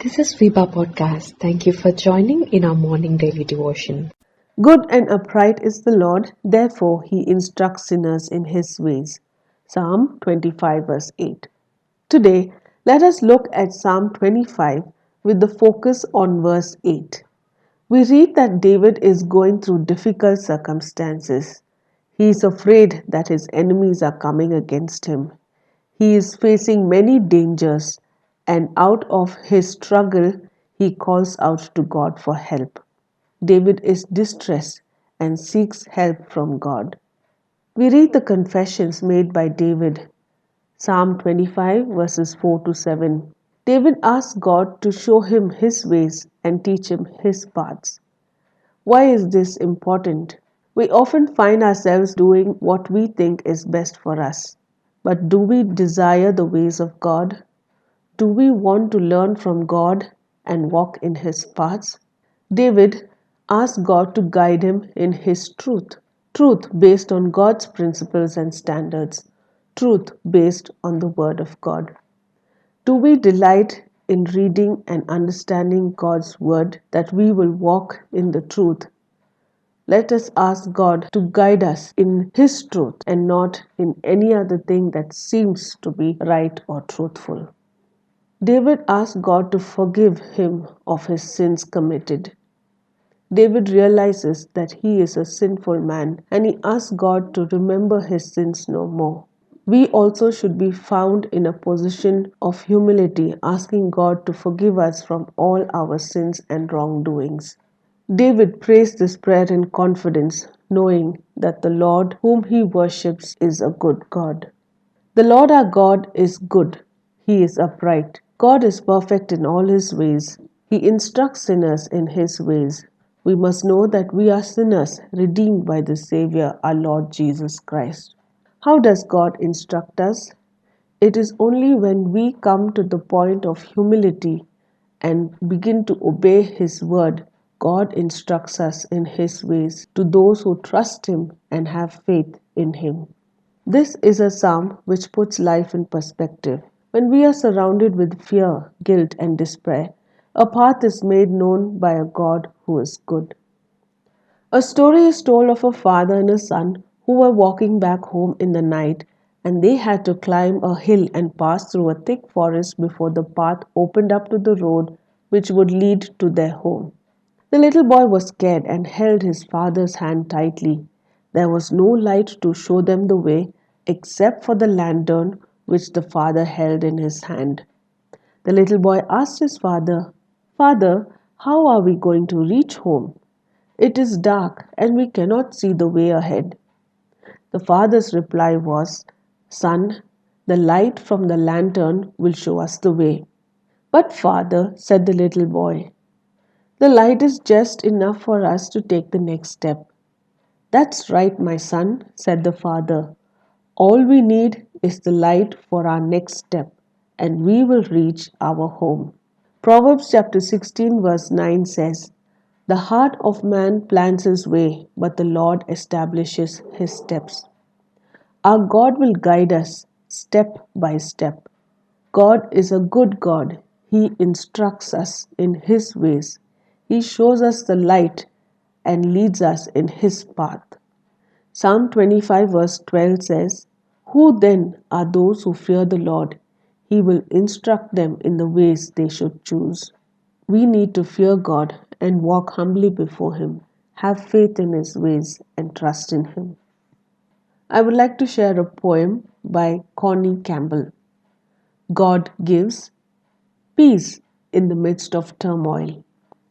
This is Viva Podcast. Thank you for joining in our morning daily devotion. Good and upright is the Lord, therefore he instructs sinners in his ways. Psalm 25 verse 8. Today, let us look at Psalm 25 with the focus on verse 8. We read that David is going through difficult circumstances. He is afraid that his enemies are coming against him. He is facing many dangers, and out of his struggle, he calls out to God for help. David is distressed and seeks help from God. We read the confessions made by David. Psalm 25 verses 4 to 7. David asks God to show him his ways and teach him his paths. Why is this important? We often find ourselves doing what we think is best for us. But do we desire the ways of God? Do we want to learn from God and walk in his paths? David asked God to guide him in his truth based on God's principles and standards, truth based on the Word of God. Do we delight in reading and understanding God's Word that we will walk in the truth? Let us ask God to guide us in His truth and not in any other thing that seems to be right or truthful. David asked God to forgive him of his sins committed. David realizes that he is a sinful man and he asks God to remember his sins no more. We also should be found in a position of humility, asking God to forgive us from all our sins and wrongdoings. David prays this prayer in confidence, knowing that the Lord whom he worships is a good God. The Lord our God is good. He is upright. God is perfect in all his ways. He instructs sinners in his ways. We must know that we are sinners redeemed by the Savior, our Lord Jesus Christ. How does God instruct us? It is only when we come to the point of humility and begin to obey His word, God instructs us in His ways to those who trust Him and have faith in Him. This is a psalm which puts life in perspective. When we are surrounded with fear, guilt, and despair, a path is made known by a God who is good. A story is told of a father and a son who were walking back home in the night and they had to climb a hill and pass through a thick forest before the path opened up to the road which would lead to their home. The little boy was scared and held his father's hand tightly. There was no light to show them the way except for the lantern which the father held in his hand. The little boy asked his father, "Father, how are we going to reach home? It is dark and we cannot see the way ahead." The father's reply was, "Son, the light from the lantern will show us the way." "But father," said the little boy, "the light is just enough for us to take the next step." "That's right, my son," said the father. "All we need is the light for our next step, and we will reach our home." Proverbs chapter 16 verse 9 says, "The heart of man plans his way, but the Lord establishes his steps." Our God will guide us step by step. God is a good God. He instructs us in His ways. He shows us the light and leads us in His path. Psalm 25 verse 12 says, "Who then are those who fear the Lord? He will instruct them in the ways they should choose." We need to fear God and walk humbly before Him, have faith in His ways, and trust in Him. I would like to share a poem by Connie Campbell. God gives peace in the midst of turmoil,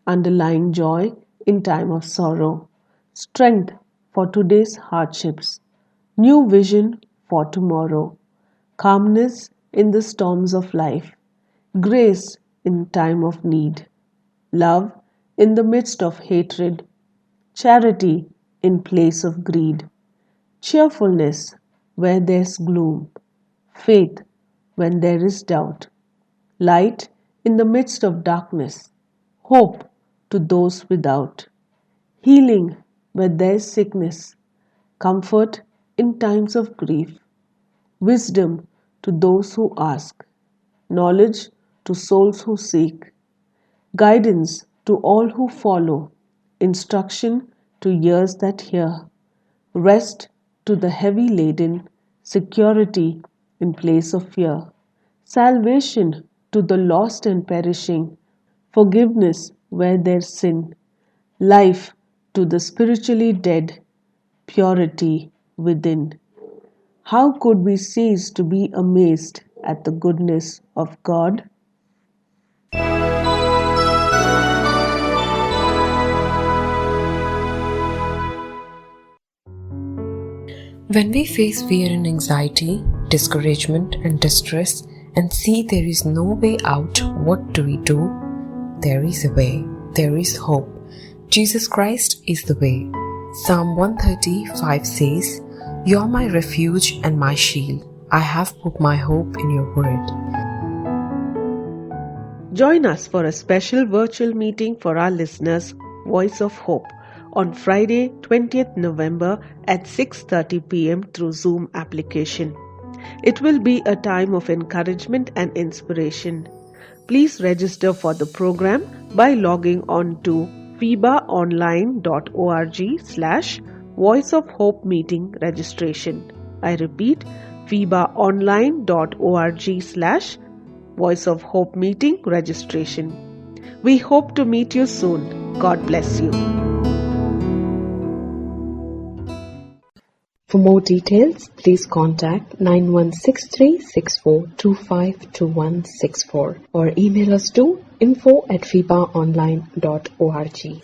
underlying joy in time of sorrow, strength for today's hardships, new vision for tomorrow, calmness in the storms of life, grace in time of need, love in the midst of hatred, charity in place of greed, cheerfulness where there's gloom, faith when there is doubt, light in the midst of darkness, hope to those without, healing where there is sickness, comfort in times of grief, wisdom to those who ask, knowledge to souls who seek, guidance to all who follow, instruction to ears that hear, rest to the heavy laden, security in place of fear, salvation to the lost and perishing, forgiveness where there's sin, life to the spiritually dead, purity within. How could we cease to be amazed at the goodness of God? When we face fear and anxiety, discouragement and distress, and see there is no way out, what do we do? There is a way. There is hope. Jesus Christ is the way. Psalm 135 says, "You are my refuge and my shield. I have put my hope in your word." Join us for a special virtual meeting for our listeners, Voice of Hope, on Friday, 20th November at 6:30 p.m. through Zoom application. It will be a time of encouragement and inspiration. Please register for the program by logging on to fibaonline.org/Voice of Hope meeting registration. I repeat, fibaonline.org/Voice of Hope meeting registration. We hope to meet you soon. God bless you. For more details, please contact 916364252164 or email us to info@fibaonline.org.